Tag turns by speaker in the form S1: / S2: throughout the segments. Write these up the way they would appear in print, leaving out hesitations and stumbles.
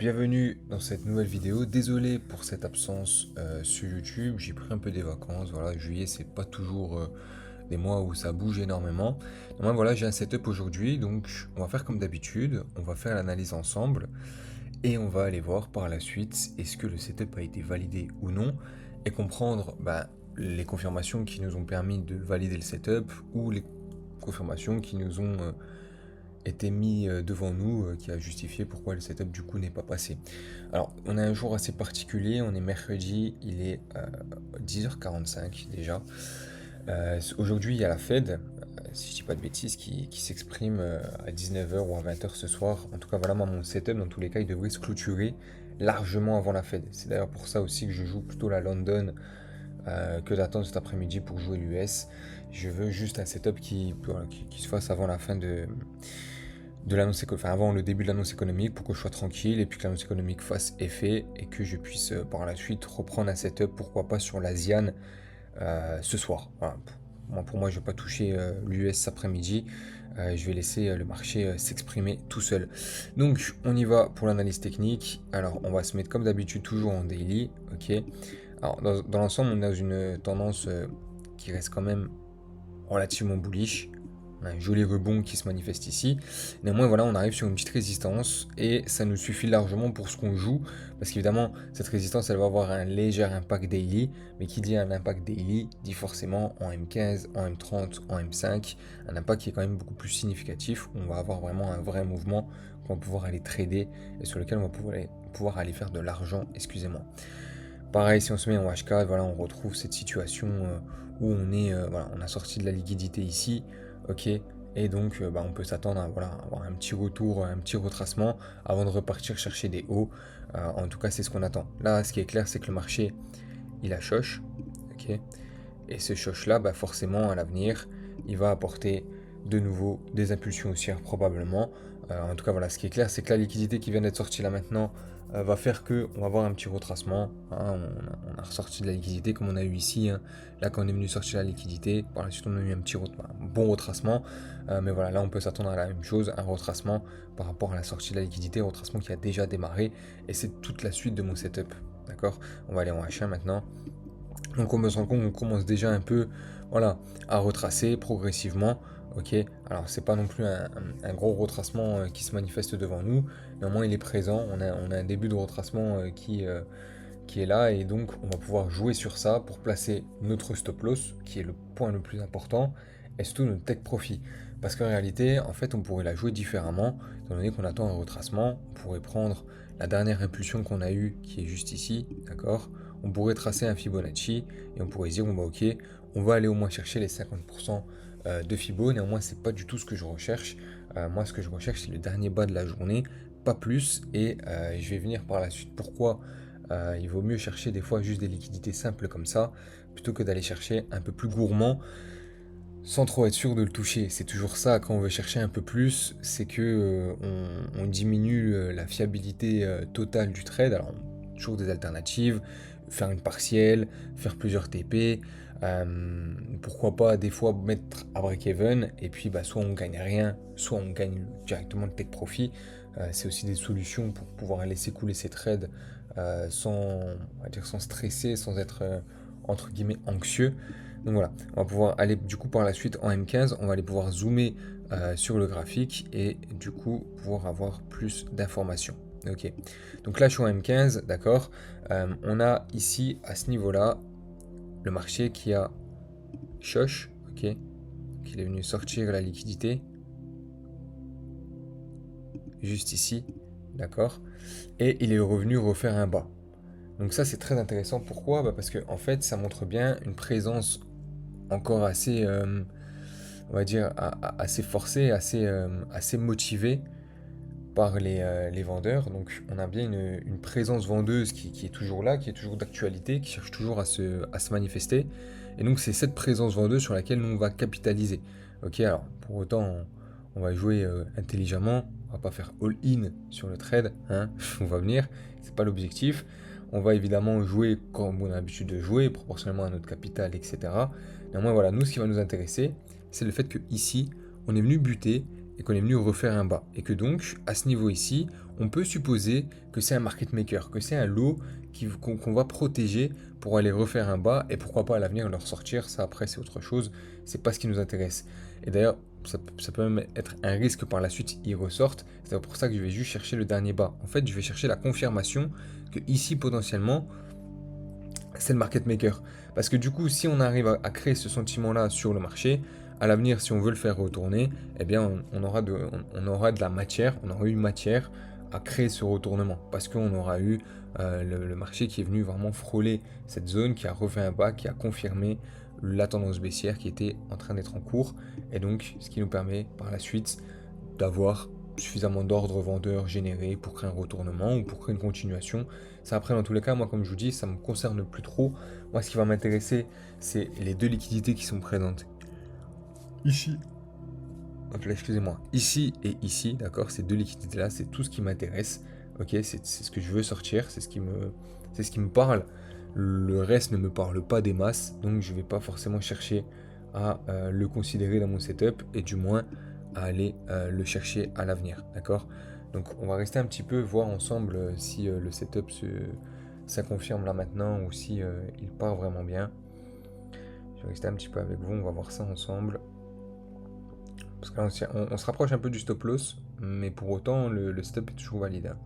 S1: Bienvenue dans cette nouvelle vidéo. Désolé pour cette absence sur YouTube, j'ai pris un peu des vacances. Voilà, juillet c'est pas toujours des mois où ça bouge énormément. Donc voilà, j'ai un setup aujourd'hui, donc on va faire comme d'habitude, on va faire l'analyse ensemble et on va aller voir par la suite est-ce que le setup a été validé ou non et comprendre les confirmations qui nous ont permis de valider le setup ou les confirmations qui nous ont été mis devant nous, qui a justifié pourquoi le setup du coup n'est pas passé. Alors, on a un jour assez particulier, on est mercredi, il est 10h45 déjà. Aujourd'hui, il y a la Fed, si je dis pas de bêtises, qui s'exprime à 19h ou à 20h ce soir. En tout cas, voilà, moi, mon setup, dans tous les cas, il devrait se clôturer largement avant la Fed. C'est d'ailleurs pour ça aussi que je joue plutôt la London que d'attendre cet après-midi pour jouer l'US. Je veux juste un setup qui se fasse avant la fin de l'annonce avant le début de l'annonce économique pour que je sois tranquille et puis que l'annonce économique fasse effet et que je puisse par la suite reprendre un setup, pourquoi pas sur l'Asian ce soir. Voilà. Pour moi, je ne vais pas toucher l'US cet après-midi. Je vais laisser le marché s'exprimer tout seul. Donc, on y va pour l'analyse technique. Alors, on va se mettre comme d'habitude toujours en daily. Ok. Alors, dans l'ensemble, on a une tendance qui reste quand même relativement bullish. On a un joli rebond qui se manifeste ici. Néanmoins, voilà, on arrive sur une petite résistance et ça nous suffit largement pour ce qu'on joue. Parce qu'évidemment, cette résistance, elle va avoir un léger impact daily. Mais qui dit un impact daily, dit forcément en M15, en M30, en M5. Un impact qui est quand même beaucoup plus significatif. On va avoir vraiment un vrai mouvement qu'on va pouvoir aller trader et sur lequel on va pouvoir aller faire de l'argent, excusez-moi. Pareil, si on se met en H4, voilà, on retrouve cette situation où on a sorti de la liquidité ici, ok, et donc on peut s'attendre à avoir un petit retour, un petit retracement avant de repartir chercher des hauts. En tout cas, c'est ce qu'on attend. Là, ce qui est clair, c'est que le marché, il a choche, ok, et ce choche-là, forcément, à l'avenir, il va apporter de nouveau des impulsions haussières probablement. En tout cas, voilà, ce qui est clair, c'est que la liquidité qui vient d'être sortie là maintenant va faire que on va avoir un petit retracement. Hein, on a ressorti de la liquidité comme on a eu ici. Hein. Là, quand on est venu sortir la liquidité, par la suite, on a eu un bon retracement. Mais voilà, là, on peut s'attendre à la même chose, un retracement par rapport à la sortie de la liquidité, un retracement qui a déjà démarré. Et c'est toute la suite de mon setup. D'accord. On va aller en H1 maintenant. Donc on me rend compte qu'on commence déjà un peu à retracer progressivement. Ok, alors c'est pas non plus un gros retracement qui se manifeste devant nous, néanmoins il est présent, on a un début de retracement qui est là et donc on va pouvoir jouer sur ça pour placer notre stop loss qui est le point le plus important et surtout notre take profit. Parce qu'en réalité, en fait, on pourrait la jouer différemment, étant donné qu'on attend un retracement, on pourrait prendre la dernière impulsion qu'on a eue qui est juste ici, d'accord. On pourrait tracer un Fibonacci et on pourrait se dire bon ok, on va aller au moins chercher les 50% de Fibo. Néanmoins, c'est pas du tout ce que je recherche. Moi, ce que je recherche, c'est le dernier bas de la journée, pas plus. Et je vais venir par la suite. Pourquoi il vaut mieux chercher des fois juste des liquidités simples comme ça, plutôt que d'aller chercher un peu plus gourmand sans trop être sûr de le toucher. C'est toujours ça quand on veut chercher un peu plus, c'est que on diminue la fiabilité totale du trade. Alors, toujours des alternatives, faire une partielle, faire plusieurs TP, pourquoi pas des fois mettre à break-even, et puis soit on gagne rien, soit on gagne directement le take profit. C'est aussi des solutions pour pouvoir laisser couler ces trades sans stresser, sans être entre guillemets anxieux. Donc voilà, on va pouvoir aller du coup par la suite en M15, on va aller pouvoir zoomer sur le graphique et du coup pouvoir avoir plus d'informations. Ok, donc là je suis en M15, d'accord. On a ici à ce niveau-là le marché qui a choche, ok, qu'il est venu sortir la liquidité juste ici, d'accord, et il est revenu refaire un bas. Donc ça c'est très intéressant. Pourquoi? Parce que en fait ça montre bien une présence encore assez, on va dire, assez forcée, assez motivée par les vendeurs. Donc on a bien une présence vendeuse qui est toujours là, qui est toujours d'actualité, qui cherche toujours à se manifester. Et donc c'est cette présence vendeuse sur laquelle nous on va capitaliser. Ok, alors pour autant on va jouer intelligemment, on va pas faire all-in sur le trade, hein, on va venir, c'est pas l'objectif. On va évidemment jouer comme on a l'habitude de jouer, proportionnellement à notre capital, etc. Néanmoins voilà, nous ce qui va nous intéresser, c'est le fait que ici on est venu buter et qu'on est venu refaire un bas. Et que donc, à ce niveau ici, on peut supposer que c'est un market maker, que c'est un lot qu'on va protéger pour aller refaire un bas, et pourquoi pas à l'avenir le ressortir, ça après c'est autre chose, c'est pas ce qui nous intéresse. Et d'ailleurs, ça peut même être un risque par la suite, ils ressortent, c'est pour ça que je vais juste chercher le dernier bas. En fait, je vais chercher la confirmation que ici, potentiellement, c'est le market maker. Parce que du coup, si on arrive à créer ce sentiment-là sur le marché, à l'avenir, si on veut le faire retourner, eh bien, on aura de la matière, on aura eu matière à créer ce retournement. Parce qu'on aura eu le marché qui est venu vraiment frôler cette zone, qui a refait un bas, qui a confirmé la tendance baissière qui était en train d'être en cours. Et donc, ce qui nous permet par la suite d'avoir suffisamment d'ordres vendeurs générés pour créer un retournement ou pour créer une continuation. Ça après dans tous les cas, moi comme je vous dis, ça me concerne plus trop. Moi ce qui va m'intéresser, c'est les deux liquidités qui sont présentes. Ici. Hop là, excusez-moi. Ici et ici, d'accord, ces deux liquidités là, c'est tout ce qui m'intéresse. Ok, c'est ce que je veux sortir, c'est ce qui me parle. Le reste ne me parle pas des masses, donc je ne vais pas forcément chercher à le considérer dans mon setup et du moins à aller le chercher à l'avenir, d'accord. Donc on va rester un petit peu, voir ensemble si le setup ça confirme là maintenant ou si il part vraiment bien. Je vais rester un petit peu avec vous, on va voir ça ensemble. Parce que là on se rapproche un peu du stop loss, mais pour autant le setup est toujours valide, hein.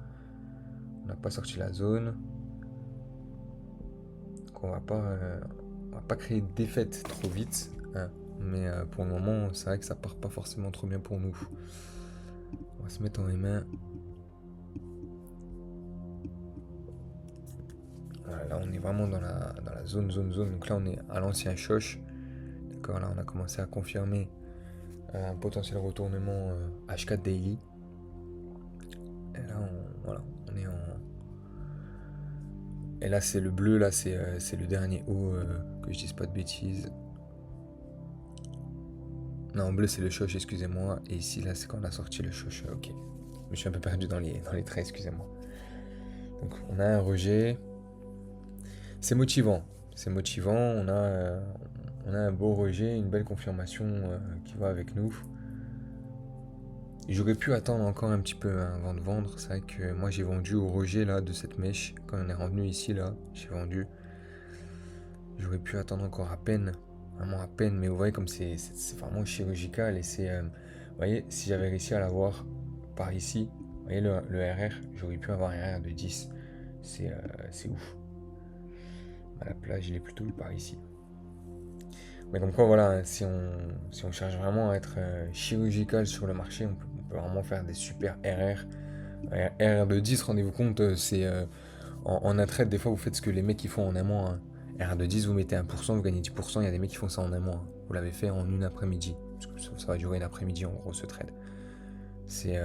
S1: On n'a pas sorti la zone. Donc on va pas créer de défaite trop vite, hein. Mais pour le moment, c'est vrai que ça part pas forcément trop bien pour nous. On va se mettre en M1. Voilà, là, on est vraiment dans la zone. Donc là, on est à l'ancien choche. D'accord, là, on a commencé à confirmer un potentiel retournement H4 daily. Et là, voilà, on est en... Et là, c'est le bleu, là, c'est le dernier haut, que je dise pas de bêtises. Non, en bleu, c'est le choche, excusez-moi. Et ici, là, c'est quand on a sorti le choche. Ok. Je me suis un peu perdu dans les traits, excusez-moi. Donc, on a un rejet. C'est motivant. C'est motivant. On a un beau rejet, une belle confirmation qui va avec nous. J'aurais pu attendre encore un petit peu, hein, avant de vendre. C'est vrai que moi, j'ai vendu au rejet là, de cette mèche. Quand on est revenu ici, là, j'ai vendu. J'aurais pu attendre encore à peine. Vraiment à peine. Mais vous voyez, comme c'est vraiment chirurgical. Et c'est... vous voyez, si j'avais réussi à l'avoir par ici, vous voyez le RR, j'aurais pu avoir un RR de 10. C'est ouf. À la plage, il est plutôt par ici. Mais comme quoi, voilà, si on cherche vraiment à être chirurgical sur le marché, on peut vraiment faire des super RR. RR de 10, rendez-vous compte, c'est en un trade, des fois, vous faites ce que les mecs qui font en un mois, hein. RR de 10, vous mettez 1%, vous gagnez 10%. Il y a des mecs qui font ça en un mois, hein. Vous l'avez fait en une après-midi. Parce que ça va durer une après-midi, en gros, ce trade. C'est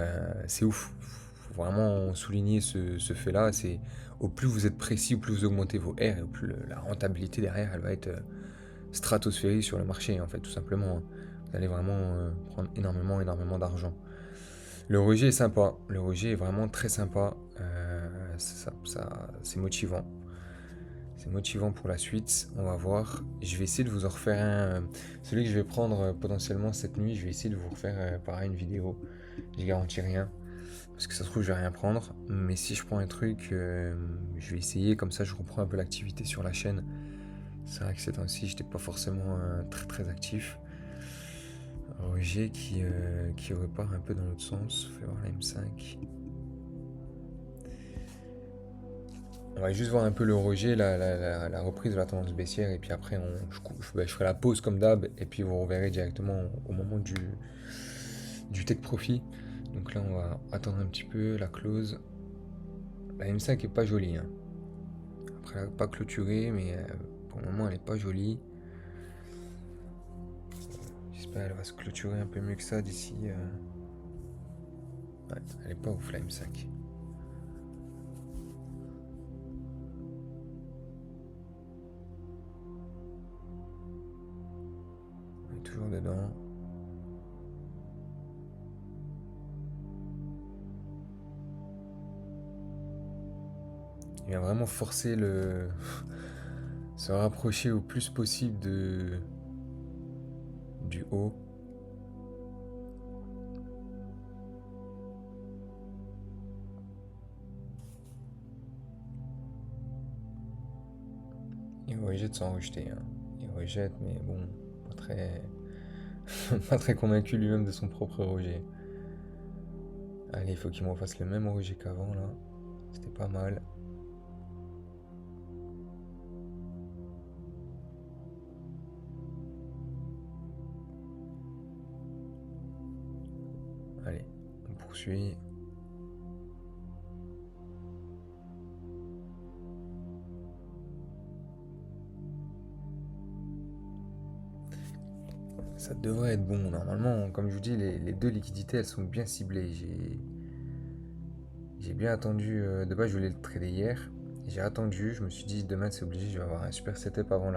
S1: ouf. Faut vraiment souligner ce fait-là. C'est au plus vous êtes précis, au plus vous augmentez vos R, et au plus la rentabilité derrière, elle va être stratosphérique sur le marché, en fait, tout simplement, hein. Vous allez vraiment prendre énormément d'argent. Le rejet est sympa. Le rejet est vraiment très sympa. C'est motivant. C'est motivant pour la suite. On va voir. Je vais essayer de vous en refaire un. Celui que je vais prendre potentiellement cette nuit, je vais essayer de vous refaire pareil une vidéo. Je garantis rien. Parce que ça se trouve, je vais rien prendre. Mais si je prends un truc, je vais essayer. Comme ça, je reprends un peu l'activité sur la chaîne. C'est vrai que ces temps-ci, j'étais pas forcément très actif. Rejet qui repart un peu dans l'autre sens. On fait voir la M5. On va juste voir un peu le rejet, la reprise de la tendance baissière. Et puis après, je ferai la pause comme d'hab. Et puis vous reverrez directement au moment du take profit. Donc là, on va attendre un petit peu la close. La M5 est pas jolie, hein. Après, elle n'a pas clôturé, mais pour le moment, elle est pas jolie. J'espère qu'elle va se clôturer un peu mieux que ça d'ici. Ouais, elle est pas ouf, la M5. On est toujours dedans. Il va vraiment forcer se rapprocher au plus possible du haut. rejette sans rejeter, hein. Il rejette, mais bon, pas très, pas très convaincu lui-même de son propre rejet. Allez, il faut qu'il me refasse le même rejet qu'avant, là. C'était pas mal. Allez, on poursuit. Ça devrait être bon. Normalement, comme je vous dis, les deux liquidités, elles sont bien ciblées. J'ai bien attendu. De base, je voulais le trader hier. J'ai attendu. Je me suis dit, demain, c'est obligé. Je vais avoir un super setup avant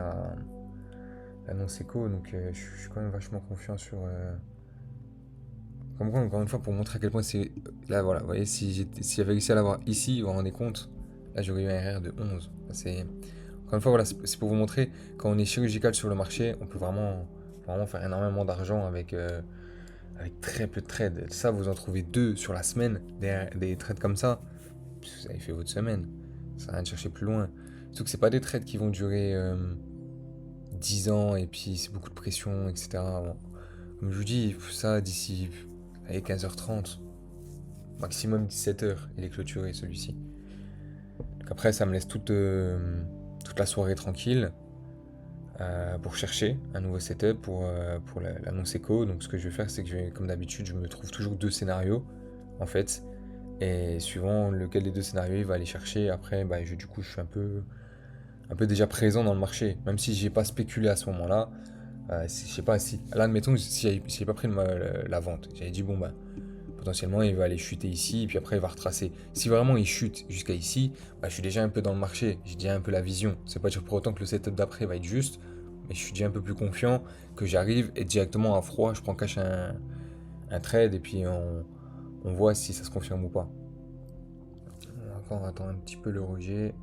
S1: l'annonce éco. Donc, je suis quand même vachement confiant sur. Comme quoi, encore une fois, pour montrer à quel point c'est. Là, voilà. Vous voyez, si j'avais réussi à l'avoir ici, vous vous rendez compte. Là, j'aurais eu un RR de 11. C'est. Encore une fois, voilà, c'est pour vous montrer, quand on est chirurgical sur le marché, on peut vraiment faire énormément d'argent avec très peu de trades. Ça, vous en trouvez deux sur la semaine, des trades comme ça, vous avez fait votre semaine. Ça n'a rien de chercher plus loin. Surtout que c'est pas des trades qui vont durer 10 ans et puis c'est beaucoup de pression, etc. Bon, comme je vous dis, ça d'ici 15h30, maximum 17h, il est clôturé celui-ci. Donc après, ça me laisse toute la soirée tranquille. Pour chercher un nouveau setup pour l'annonce éco. Donc ce que je vais faire, c'est que comme d'habitude, je me trouve toujours deux scénarios en fait. Et suivant lequel des deux scénarios il va aller chercher, après bah, du coup je suis un peu déjà présent dans le marché. Même si j'ai pas spéculé à ce moment-là. Je sais pas si. Là admettons si j'ai pas pris la vente. J'avais dit bon bah potentiellement il va aller chuter ici, et puis après il va retracer. Si vraiment il chute jusqu'à ici, bah, je suis déjà un peu dans le marché, j'ai déjà un peu la vision. C'est pas dire pour autant que le setup d'après va être juste, mais je suis déjà un peu plus confiant que j'arrive et directement à froid, je prends cash un trade et puis on voit si ça se confirme ou pas. On va encore attendre un petit peu le rejet.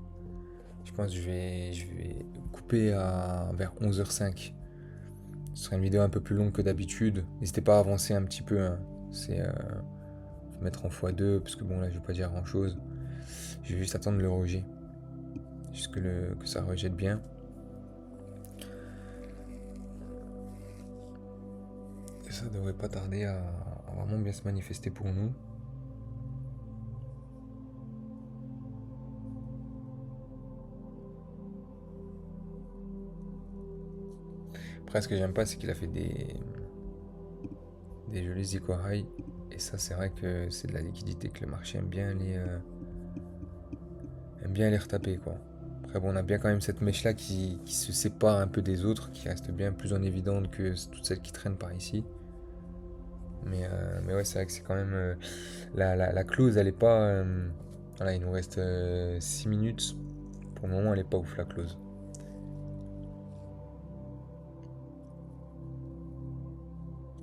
S1: Je pense que je vais couper vers 11h05. Ce sera une vidéo un peu plus longue que d'habitude. N'hésitez pas à avancer un petit peu, hein. C'est mettre en x2 parce que bon là je vais pas dire grand chose. Je vais juste attendre le rejet. Jusque que ça rejette bien. Et ça devrait pas tarder à vraiment bien se manifester pour nous. Après ce que j'aime pas c'est qu'il a fait des jolis Ikorai. Et ça c'est vrai que c'est de la liquidité que le marché aime bien les retaper quoi. Après bon on a bien quand même cette mèche là qui se sépare un peu des autres, qui reste bien plus en évidente que toutes celles qui traînent par ici. Mais ouais c'est vrai que c'est quand même... la close elle est pas... voilà il nous reste 6 minutes. Pour le moment elle est pas ouf la close.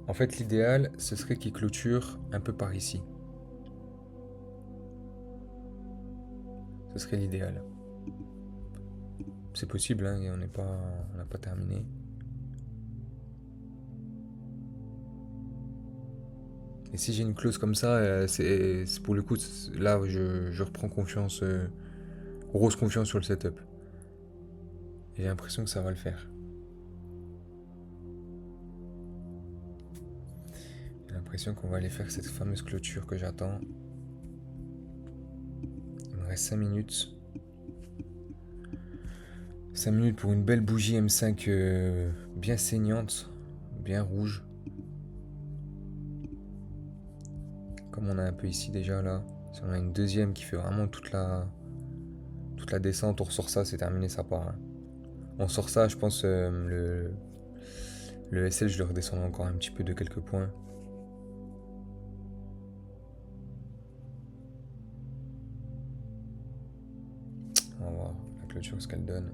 S1: En fait l'idéal ce serait qu'il clôture un peu par ici. Ce serait l'idéal. C'est possible, hein, et on n'a pas terminé. Et si j'ai une clause comme ça, c'est pour le coup, là je reprends confiance, grosse confiance sur le setup. Et j'ai l'impression que ça va le faire. J'ai l'impression qu'on va aller faire cette fameuse clôture que j'attends. Il me reste 5 minutes. 5 minutes pour une belle bougie M5 bien saignante, bien rouge. Comme on a un peu ici déjà là. Si on a une deuxième qui fait vraiment toute la descente, on ressort ça, c'est terminé, ça part, hein. On sort ça, je pense, le SL, je le redescends encore un petit peu de quelques points. On va voir la clôture, ce qu'elle donne.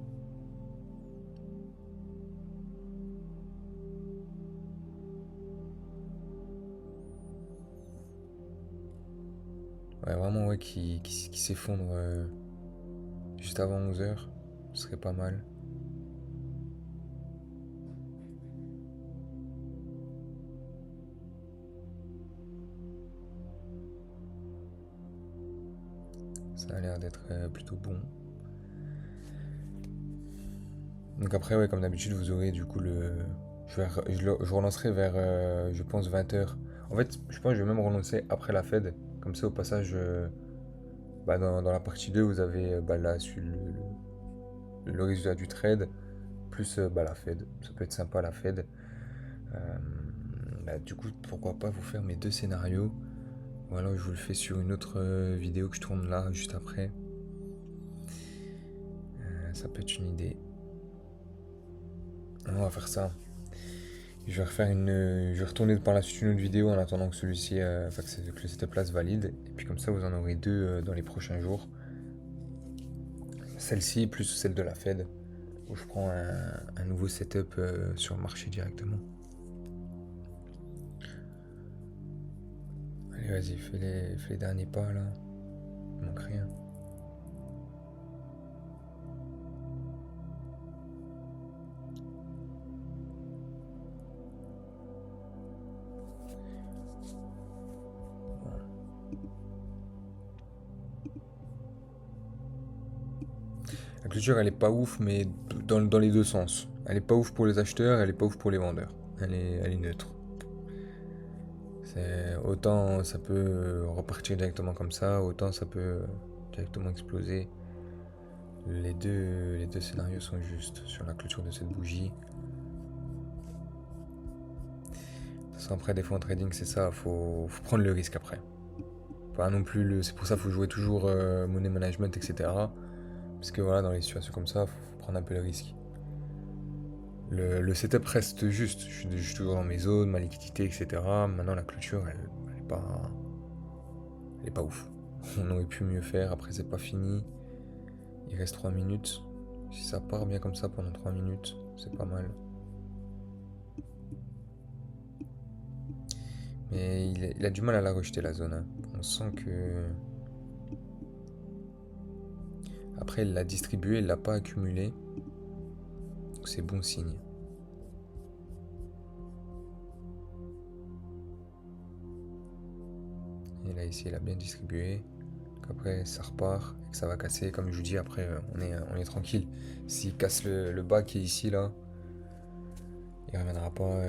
S1: Ouais, vraiment, ouais, qui s'effondre juste avant 11h, ce serait pas mal. Ça a l'air d'être plutôt bon. Donc après, ouais, comme d'habitude, vous aurez du coup je relancerai vers, je pense, 20h. En fait, je pense que je vais même relancer après la Fed. Comme ça, au passage, bah, dans la partie 2 vous avez bah, là, le résultat du trade, plus bah, la Fed. Ça peut être sympa, la Fed. Euh, Bah, du coup, pourquoi pas vous faire mes deux scénarios. Voilà, je vous le fais sur une autre vidéo que je tourne là, juste après. Ça peut être une idée. On va faire ça. Je vais retourner par la suite une autre vidéo en attendant que celui-ci, enfin que le setup là se valide. Et puis comme ça, vous en aurez deux dans les prochains jours. Celle-ci plus celle de la Fed, où je prends un nouveau setup sur le marché directement. Allez, vas-y, fais les derniers pas là. Il manque rien. La clôture, elle est pas ouf, mais dans les deux sens. Elle est pas ouf pour les acheteurs, elle est pas ouf pour les vendeurs. Elle est neutre. Autant ça peut repartir directement comme ça, autant ça peut directement exploser. Les deux scénarios sont justes sur la clôture de cette bougie. Après, des fois en trading, c'est ça, faut prendre le risque après. Pas non plus c'est pour ça qu'il faut jouer toujours money management, etc. Parce que voilà, dans les situations comme ça, faut prendre un peu le risque. Le setup reste juste. Je suis toujours dans mes zones, ma liquidité, etc. Maintenant, la clôture, elle est pas ouf. On aurait pu mieux faire. Après, c'est pas fini. Il reste 3 minutes. Si ça part bien comme ça pendant 3 minutes, c'est pas mal. Mais il a du mal à la rejeter, la zone, hein. On sent que... Après, il l'a distribué, il l'a pas accumulé. Donc c'est bon signe. Et là, ici, il a bien distribué. Donc après, ça repart et que ça va casser. Comme je vous dis, après, on est tranquille. S'il casse le bas qui est ici, là, il reviendra pas,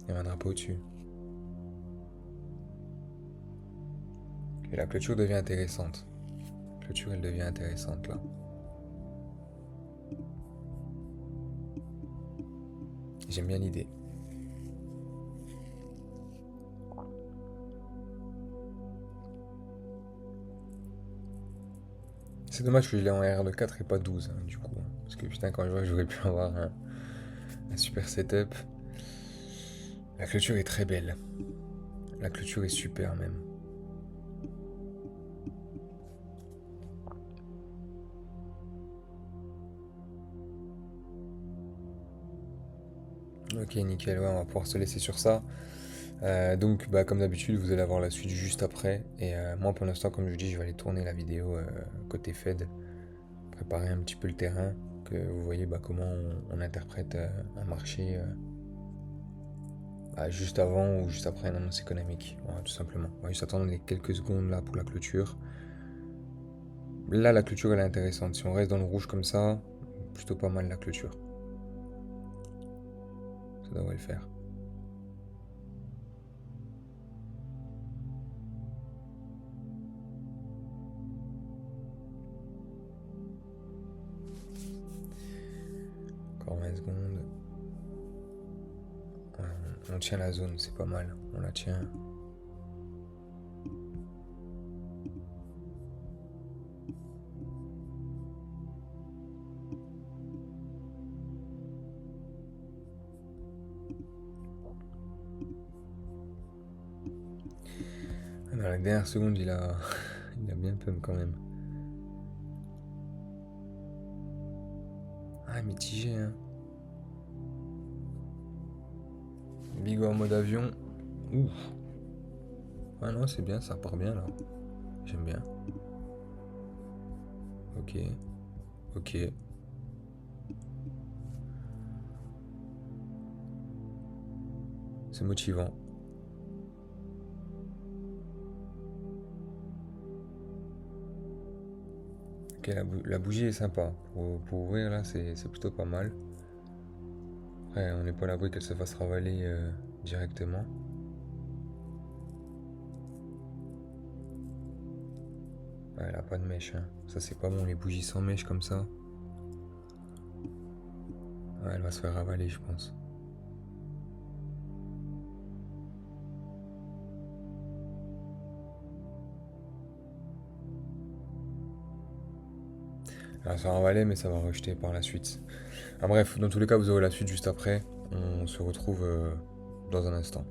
S1: il reviendra pas au-dessus. Et la clôture devient intéressante. La clôture, elle devient intéressante, là. J'aime bien l'idée. C'est dommage que je l'ai en R de 4 et pas 12, hein, du coup. Parce que putain, quand je vois que j'aurais pu avoir un super setup. La clôture est très belle. La clôture est super même. Ok, nickel, ouais, on va pouvoir se laisser sur ça. Donc, bah, comme d'habitude, vous allez avoir la suite juste après. Et moi, pour l'instant, comme je vous dis, je vais aller tourner la vidéo côté Fed, préparer un petit peu le terrain, que vous voyez bah, comment on interprète un marché bah, juste avant ou juste après une annonce économique. Voilà, tout simplement. On va juste attendre les quelques secondes là pour la clôture. Là, la clôture, elle est intéressante. Si on reste dans le rouge comme ça, plutôt pas mal la clôture. Ça devrait le faire. Encore 20 secondes. Ouais, on tient la zone, c'est pas mal. On la tient. Dans la dernière seconde, il a bien pump quand même. Ah, mitigé, hein. Bigo en mode avion. Ouf. Ah non, c'est bien, ça part bien là. J'aime bien. Ok. Ok. C'est motivant. Ok, la bougie est sympa. Pour ouvrir là, c'est plutôt pas mal. Après, on n'est pas à l'abri qu'elle se fasse ravaler directement. Ouais, elle a pas de mèche, hein. Ça c'est pas bon, les bougies sans mèche comme ça. Ouais, elle va se faire ravaler, je pense. Elle va se faire ravaler, mais ça va rejeter par la suite. Ah, bref, dans tous les cas, vous aurez la suite juste après. On se retrouve dans un instant.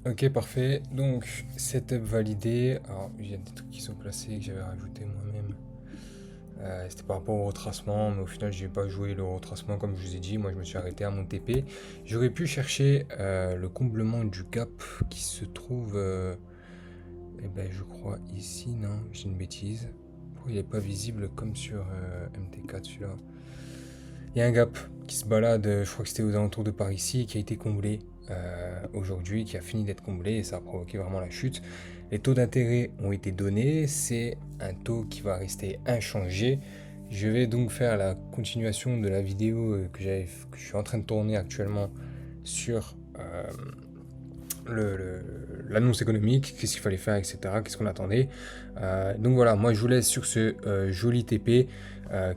S1: Ok, parfait. Donc, setup validé. Alors, il y a des trucs qui sont placés que j'avais rajouté moi-même. C'était par rapport au retracement, mais au final, je n'ai pas joué le retracement comme je vous ai dit. Moi, je me suis arrêté à mon TP. J'aurais pu chercher le comblement du gap qui se trouve, eh ben, je crois ici, non? J'ai une bêtise. Pourquoi il n'est pas visible comme sur MT4 celui-là? Il y a un gap qui se balade, je crois que c'était aux alentours de par ici, qui a été comblé aujourd'hui, qui a fini d'être comblé, et ça a provoqué vraiment la chute. Les taux d'intérêt ont été donnés, c'est un taux qui va rester inchangé. Je vais donc faire la continuation de la vidéo que je suis en train de tourner actuellement sur l'annonce économique, qu'est-ce qu'il fallait faire, etc., qu'est-ce qu'on attendait. Donc voilà, moi je vous laisse sur ce joli TP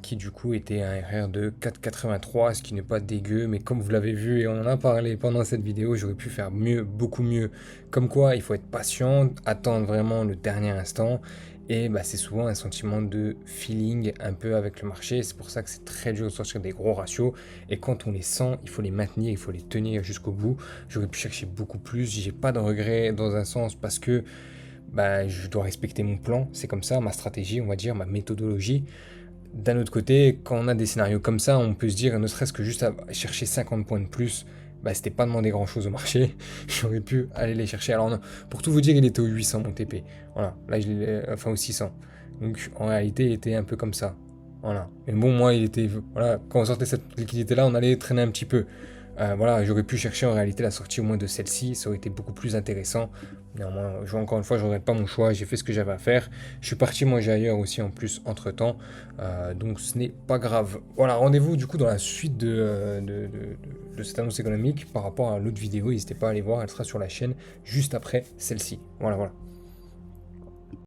S1: qui du coup était un RR de 4,83, ce qui n'est pas dégueu, mais comme vous l'avez vu et on en a parlé pendant cette vidéo, j'aurais pu faire mieux, beaucoup mieux. Comme quoi, il faut être patient, attendre vraiment le dernier instant. Et bah, c'est souvent un sentiment de feeling un peu avec le marché. C'est pour ça que c'est très dur de sortir des gros ratios. Et quand on les sent, il faut les maintenir, il faut les tenir jusqu'au bout. J'aurais pu chercher beaucoup plus. J'ai pas de regrets dans un sens parce que bah, je dois respecter mon plan. C'est comme ça, ma stratégie, on va dire, ma méthodologie. D'un autre côté, quand on a des scénarios comme ça, on peut se dire, ne serait-ce que juste à chercher 50 points de plus, bah, c'était pas demander grand chose au marché. J'aurais pu aller les chercher. Alors, non, pour tout vous dire, il était au 800 mon TP. Voilà, là, enfin au 600. Donc, en réalité, il était un peu comme ça. Voilà. Mais bon, moi, il était. Voilà, quand on sortait cette liquidité-là, on allait traîner un petit peu. Voilà, j'aurais pu chercher en réalité la sortie au moins de celle-ci, ça aurait été beaucoup plus intéressant. Néanmoins, encore une fois, je ne regrette pas mon choix, j'ai fait ce que j'avais à faire. Je suis parti manger ailleurs aussi en plus entre temps, donc ce n'est pas grave. Voilà, rendez-vous du coup dans la suite de cette annonce économique par rapport à l'autre vidéo. N'hésitez pas à aller voir, elle sera sur la chaîne juste après celle-ci. Voilà, voilà.